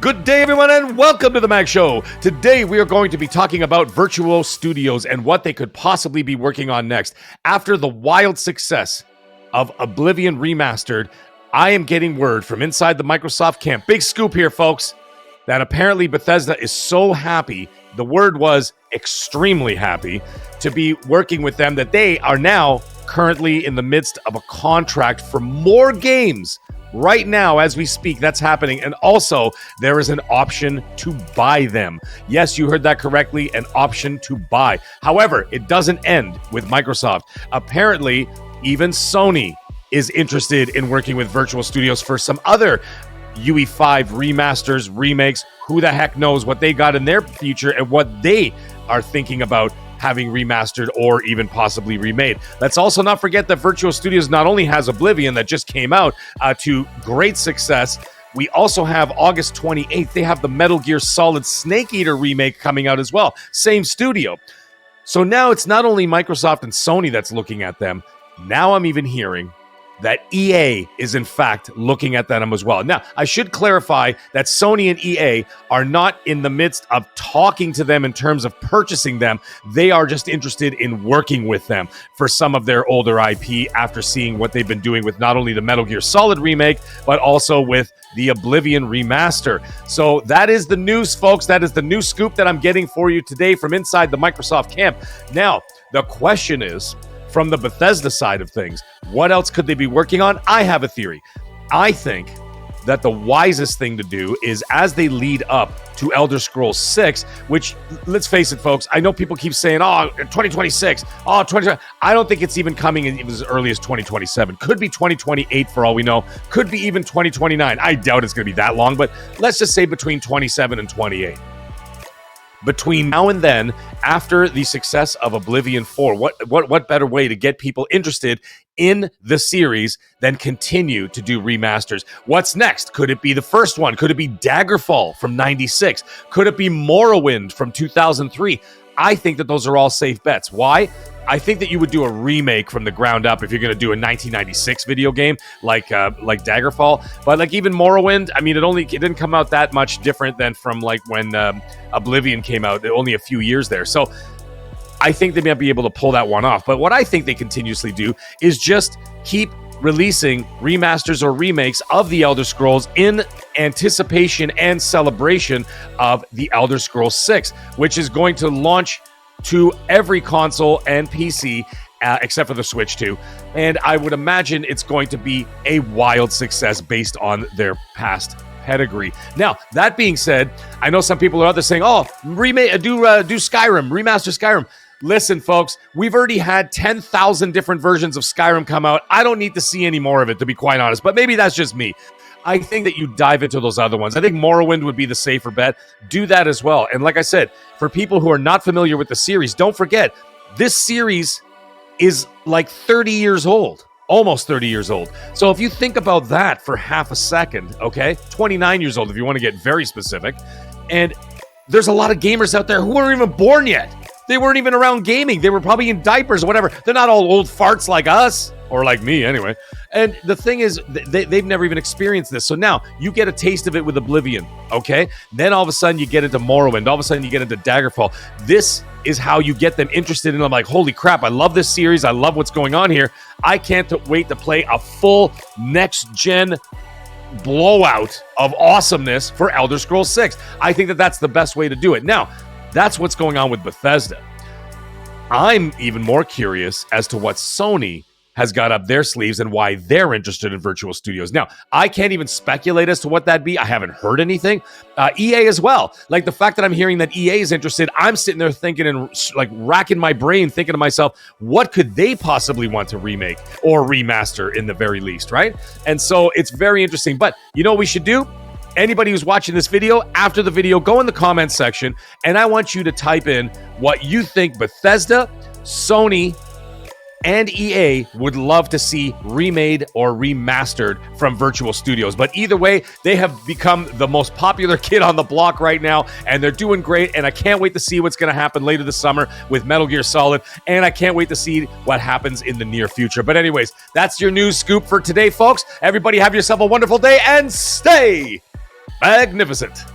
Good day, everyone, and welcome to the Mag Show. Today, we are going to be talking about Virtuos Studios and what they could possibly be working on next. After the wild success of Oblivion Remastered, I am getting word from inside the Microsoft camp, big scoop here, folks, that apparently Bethesda is so happy, the word was extremely happy, to be working with them that they are now currently in the midst of a contract for more games. Right now, as we speak, that's happening. And also, there is an option to buy them. Yes, you heard that correctly, an option to buy. However, it doesn't end with Microsoft. Apparently, even Sony is interested in working with Virtual Studios for some other UE5 remasters, remakes. Who the heck knows what they got in their future and what they are thinking about having remastered or even possibly remade. Let's also not forget that Virtual Studios not only has Oblivion that just came out to great success, we also have August 28th, they have the Metal Gear Solid Snake Eater remake coming out as well. Same studio. So now it's not only Microsoft and Sony that's looking at them, now I'm even hearing that EA is in fact looking at them as well. Now, I should clarify that Sony and EA are not in the midst of talking to them in terms of purchasing them. They are just interested in working with them for some of their older IP after seeing what they've been doing with not only the Metal Gear Solid remake, but also with the Oblivion Remaster. So that is the news, folks. That is the new scoop that I'm getting for you today from inside the Microsoft camp. Now, the question is, from the Bethesda side of things, what else could they be working on? I have a theory. I think that the wisest thing to do is as they lead up to Elder Scrolls 6, which, let's face it, folks, I know people keep saying, 2026, 2020. I don't think it's even coming in as early as 2027. Could be 2028 for all we know. Could be even 2029. I doubt it's going to be that long, but let's just say between 27 and 28. Between now and then, after the success of Oblivion 4, what better way to get people interested in the series than continue to do remasters? What's next? Could it be the first one? Could it be Daggerfall from 96? Could it be Morrowind from 2003? I think that those are all safe bets. Why? I think that you would do a remake from the ground up if you're going to do a 1996 video game like Daggerfall. But like even Morrowind, I mean, it didn't come out that much different than from like when Oblivion came out. Only a few years there. So I think they might be able to pull that one off. But what I think they continuously do is just keep releasing remasters or remakes of the Elder Scrolls in anticipation and celebration of the Elder Scrolls 6, which is going to launch to every console and PC except for the Switch 2. And I would imagine it's going to be a wild success based on their past pedigree. Now, that being said, I know some people are out there saying, do Skyrim, remaster Skyrim. Listen, folks, we've already had 10,000 different versions of Skyrim come out. I don't need to see any more of it, to be quite honest, but maybe that's just me. I think that you dive into those other ones. I think Morrowind would be the safer bet. Do that as well. And like I said, for people who are not familiar with the series, don't forget, this series is like 30 years old. Almost 30 years old. So if you think about that for half a second, okay? 29 years old if you want to get very specific. And there's a lot of gamers out there who aren't even born yet. They weren't even around gaming. They were probably in diapers or whatever. They're not all old farts like us, or like me anyway. And the thing is, they've never even experienced this. So now you get a taste of it with Oblivion, okay? Then all of a sudden you get into Morrowind. All of a sudden you get into Daggerfall. This is how you get them interested in them. Like, holy crap, I love this series. I love what's going on here. I can't wait to play a full next-gen blowout of awesomeness for Elder Scrolls 6. I think that that's the best way to do it. Now, that's what's going on with Bethesda. I'm even more curious as to what Sony has got up their sleeves and why they're interested in Virtual Studios. Now, I can't even speculate as to what that'd be. I haven't heard anything. EA as well. Like the fact that I'm hearing that EA is interested, I'm sitting there thinking and like racking my brain, thinking to myself, what could they possibly want to remake or remaster in the very least, right? And so it's very interesting. But you know what we should do? Anybody who's watching this video, after the video, go in the comments section, and I want you to type in what you think Bethesda, Sony, and EA would love to see remade or remastered from Virtual Studios. But either way, they have become the most popular kid on the block right now, and they're doing great, and I can't wait to see what's going to happen later this summer with Metal Gear Solid, and I can't wait to see what happens in the near future. But anyways, that's your news scoop for today, folks. Everybody have yourself a wonderful day, and stay Magnificent.